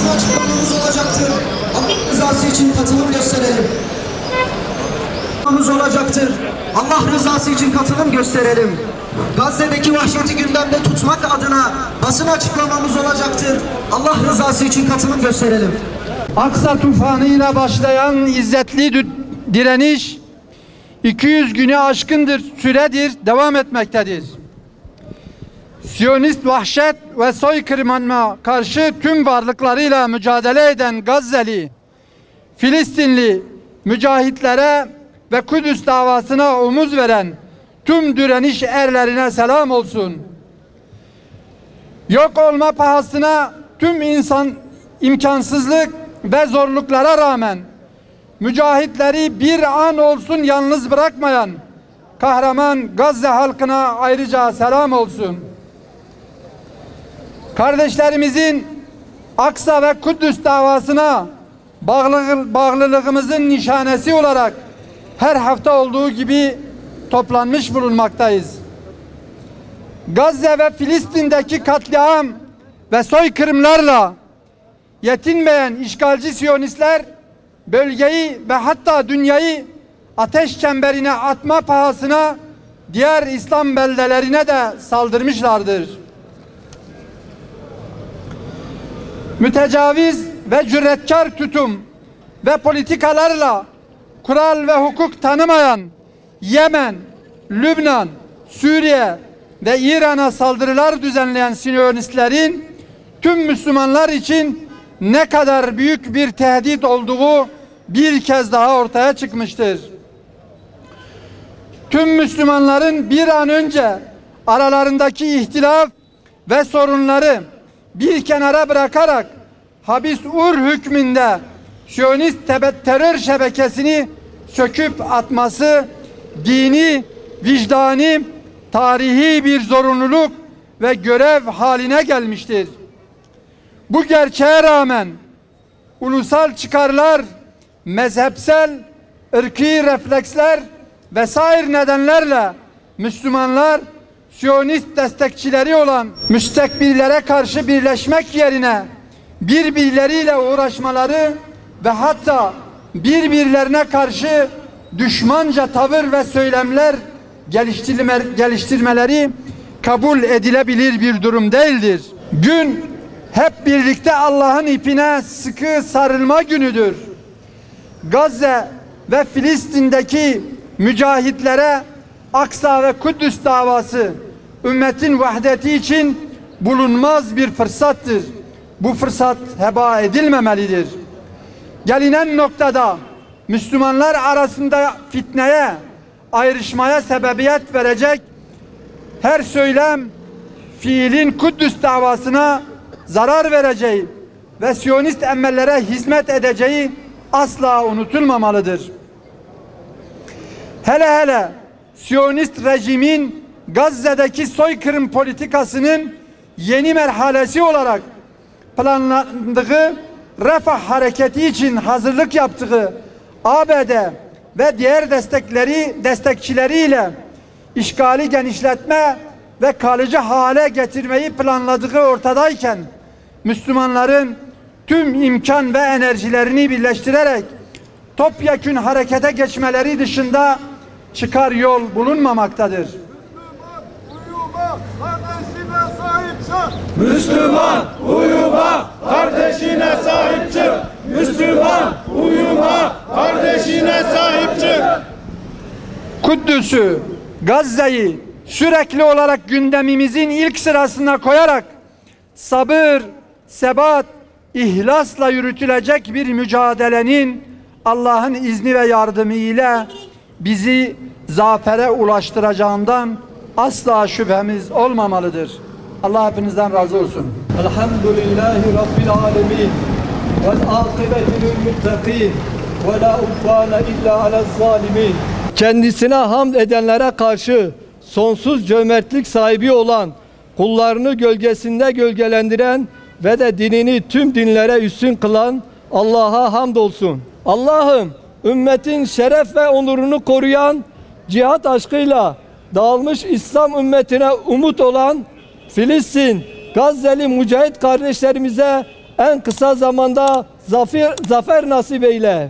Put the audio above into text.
basın açıklamamız olacaktır. Allah rızası için katılım gösterelim. Olacaktır. Allah rızası için katılım gösterelim. Gazze'deki vahşeti gündemde tutmak adına basın açıklamamız olacaktır. Allah rızası için katılım gösterelim. Aksa tufanıyla başlayan izzetli direniş 200 günü aşkındır süredir devam etmektedir. Siyonist vahşet ve soykırıma karşı tüm varlıklarıyla mücadele eden Gazze'li, Filistinli mücahitlere ve Kudüs davasına omuz veren tüm direniş erlerine selam olsun. Yok olma pahasına tüm imkansızlık ve zorluklara rağmen mücahitleri bir an olsun yalnız bırakmayan kahraman Gazze halkına ayrıca selam olsun. Kardeşlerimizin Aksa ve Kudüs davasına bağlılığımızın nişanesi olarak her hafta olduğu gibi toplanmış bulunmaktayız. Gazze ve Filistin'deki katliam ve soykırımlarla yetinmeyen işgalci Siyonistler bölgeyi ve hatta dünyayı ateş çemberine atma pahasına diğer İslam beldelerine de saldırmışlardır. Mütecaviz ve cüretkar tutum ve politikalarla kural ve hukuk tanımayan Yemen, Lübnan, Suriye ve İran'a saldırılar düzenleyen Siyonistlerin tüm Müslümanlar için ne kadar büyük bir tehdit olduğu bir kez daha ortaya çıkmıştır. Tüm Müslümanların bir an önce aralarındaki ihtilaf ve sorunları bir kenara bırakarak Habis-ur hükmünde Siyonist terör şebekesini söküp atması dini, vicdani, tarihi bir zorunluluk ve görev haline gelmiştir. Bu gerçeğe rağmen ulusal çıkarlar, mezhepsel, ırkî refleksler vesaire nedenlerle Müslümanlar Siyonist destekçileri olan müstekbirlere karşı birleşmek yerine birbirleriyle uğraşmaları ve hatta birbirlerine karşı düşmanca tavır ve söylemler geliştirmeleri kabul edilebilir bir durum değildir. Gün hep birlikte Allah'ın ipine sıkı sarılma günüdür. Gazze ve Filistin'deki mücahitlere Aksa ve Kudüs davası ümmetin vahdeti için bulunmaz bir fırsattır. Bu fırsat heba edilmemelidir. Gelinen noktada Müslümanlar arasında fitneye, ayrışmaya sebebiyet verecek her söylem, fiilin Kudüs davasına zarar vereceği ve Siyonist emmellere hizmet edeceği asla unutulmamalıdır. Hele Siyonist rejimin Gazze'deki soykırım politikasının yeni merhalesi olarak planlandığı Refah hareketi için hazırlık yaptığı ABD ve diğer destekçileriyle işgali genişletme ve kalıcı hale getirmeyi planladığı ortadayken Müslümanların tüm imkan ve enerjilerini birleştirerek topyekün harekete geçmeleri dışında çıkar yol bulunmamaktadır. Müslüman uyuma, kardeşine sahip çık. Müslüman uyuma, kardeşine sahip çık. Kudüs'ü, Gazze'yi sürekli olarak gündemimizin ilk sırasına koyarak sabır, sebat, ihlasla yürütülecek bir mücadelenin Allah'ın izni ve yardımı ile bizi zafere ulaştıracağından asla şüphemiz olmamalıdır. Allah hepinizden razı olsun. Elhamdülillahi Rabbil alemin. Vel akıbetu lil muttaqin. Ve la udvane illa alel zalimin. Kendisine hamd edenlere karşı sonsuz cömertlik sahibi olan, kullarını gölgesinde gölgelendiren ve de dinini tüm dinlere üstün kılan Allah'a hamdolsun. Allah'ım, ümmetin şeref ve onurunu koruyan, cihat aşkıyla dağılmış İslam ümmetine umut olan Filistin, Gazze'li mücahit kardeşlerimize en kısa zamanda zafer nasip eyle.